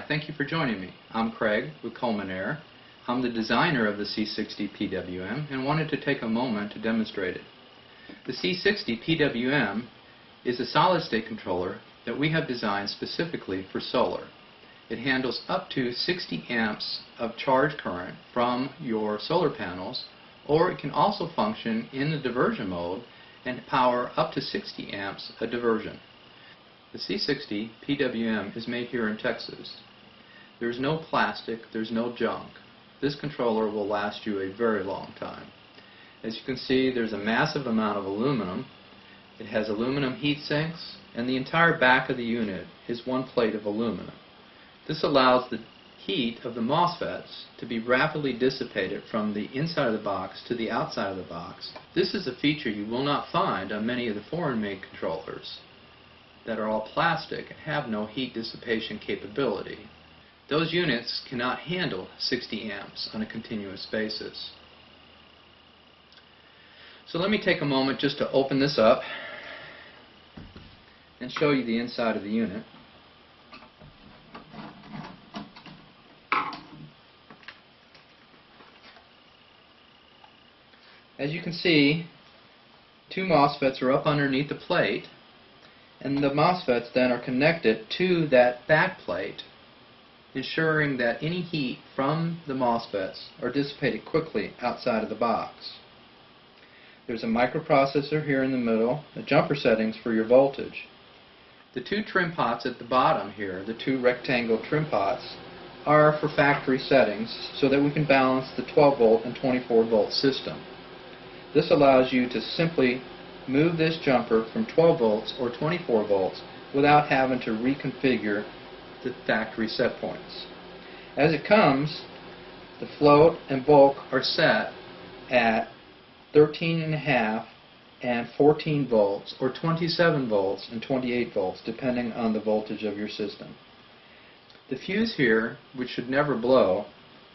thank you for joining me. I'm Craig with Coleman Air. I'm the designer of the C60-PWM and wanted to take a moment to demonstrate it. The C60-PWM is a solid-state controller that we have designed specifically for solar. It handles up to 60 amps of charge current from your solar panels, or it can also function in the diversion mode and power up to 60 amps a diversion. The C60-PWM is made here in Texas. There's no plastic, there's no junk. This controller will last you a very long time. As you can see, there's a massive amount of aluminum. It has aluminum heat sinks, and the entire back of the unit is one plate of aluminum. This allows the heat of the MOSFETs to be rapidly dissipated from the inside of the box to the outside of the box. This is a feature you will not find on many of the foreign-made controllers that are all plastic and have no heat dissipation capability. Those units cannot handle 60 amps on a continuous basis. So let me take a moment just to open this up and show you the inside of the unit. As you can see, two MOSFETs are up underneath the plate, and the MOSFETs then are connected to that back plate, ensuring that any heat from the MOSFETs are dissipated quickly outside of the box. There's a microprocessor here in the middle, the jumper settings for your voltage. The two trim pots at the bottom here, the two rectangle trim pots, are for factory settings so that we can balance the 12 volt and 24 volt system. This allows you to simply move this jumper from 12 volts or 24 volts without having to reconfigure the factory set points. As it comes, the float and bulk are set at 13.5 and 14 volts, or 27 volts and 28 volts, depending on the voltage of your system. The fuse here, which should never blow,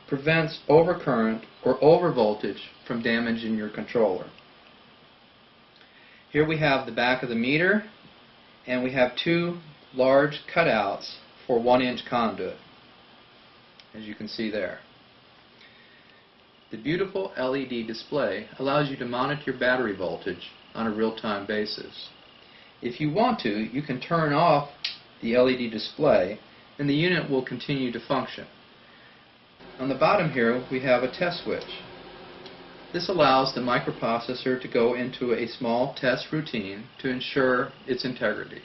prevents overcurrent or overvoltage from damaging your controller. Here we have the back of the meter, and we have two large cutouts for 1-inch conduit, as you can see there. The beautiful LED display allows you to monitor your battery voltage on a real-time basis. If you want to, you can turn off the LED display and the unit will continue to function. On the bottom here we have a test switch. This allows the microprocessor to go into a small test routine to ensure its integrity.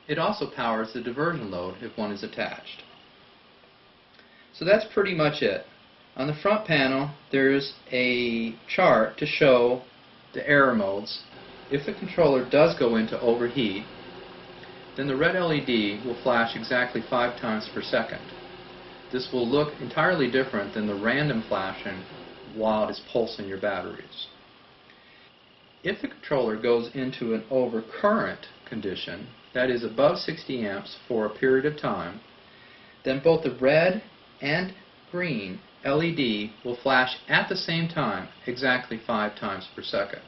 It also powers the diversion load if one is attached. So that's pretty much it. On the front panel there's a chart to show the error modes. If the controller does go into overheat, then the red LED will flash exactly 5 times per second. This will look entirely different than the random flashing while it is pulsing your batteries. If the controller goes into an overcurrent condition, that is above 60 amps for a period of time, then both the red and green LED will flash at the same time exactly 5 times per second.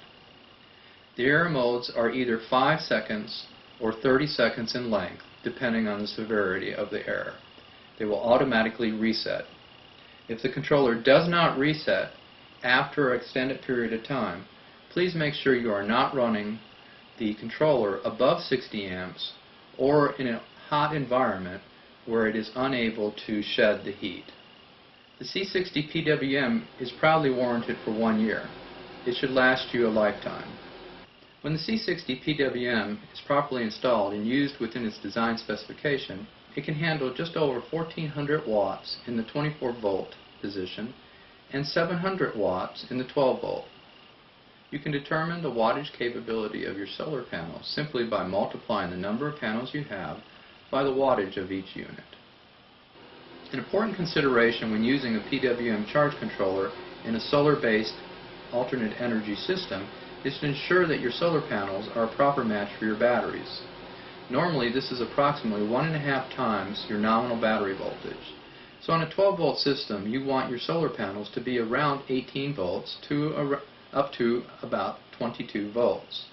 The error modes are either 5 seconds or 30 seconds in length, depending on the severity of the error. They will automatically reset. If the controller does not reset after an extended period of time, please make sure you are not running the controller above 60 amps or in a hot environment where it is unable to shed the heat. The C60-PWM is proudly warranted for 1 year. It should last you a lifetime. When the C60-PWM is properly installed and used within its design specification, it can handle just over 1400 watts in the 24 volt position and 700 watts in the 12 volt. You can determine the wattage capability of your solar panels simply by multiplying the number of panels you have by the wattage of each unit. An important consideration when using a PWM charge controller in a solar-based alternate energy system is to ensure that your solar panels are a proper match for your batteries. Normally this is approximately 1.5 times your nominal battery voltage. So on a 12 volt system you want your solar panels to be around 18 volts to up to about 22 volts.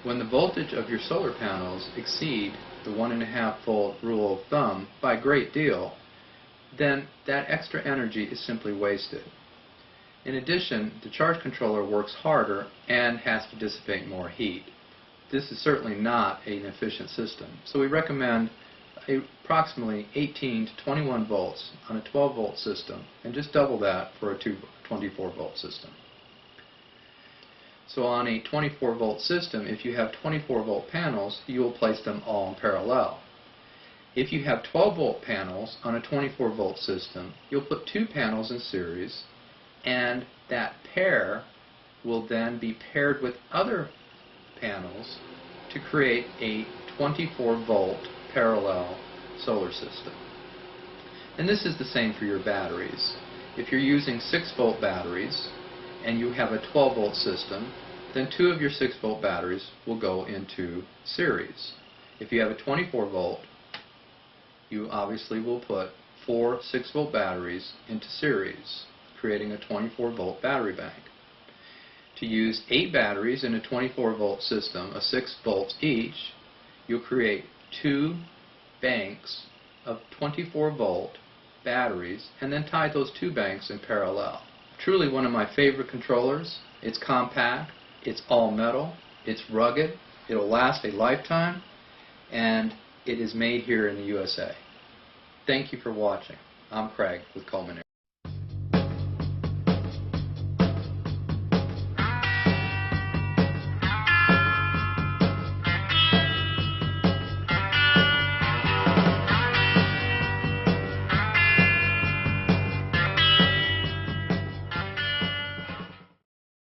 When the voltage of your solar panels exceed the 1.5 volt rule of thumb by a great deal, then that extra energy is simply wasted. In addition, the charge controller works harder and has to dissipate more heat. This is certainly not an efficient system, so we recommend approximately 18 to 21 volts on a 12 volt system, and just double that for a 24 volt system. So on a 24 volt system, if you have 24 volt panels, you will place them all in parallel. If you have 12 volt panels on a 24 volt system, you'll put two panels in series, and that pair will then be paired with other panels to create a 24 volt parallel solar system. And this is the same for your batteries. If you're using 6 volt batteries and you have a 12 volt system, then 2 of your 6 volt batteries will go into series. If you have a 24 volt, you obviously will put 4 6 volt batteries into series, creating a 24 volt battery bank. To use 8 batteries in a 24 volt system of 6 volts each, you'll create 2 banks of 24 volt batteries and then tie those 2 banks in parallel. Truly one of my favorite controllers. It's compact, it's all metal, it's rugged, it'll last a lifetime, and it is made here in the USA. Thank you for watching. I'm Craig with Coleman Air.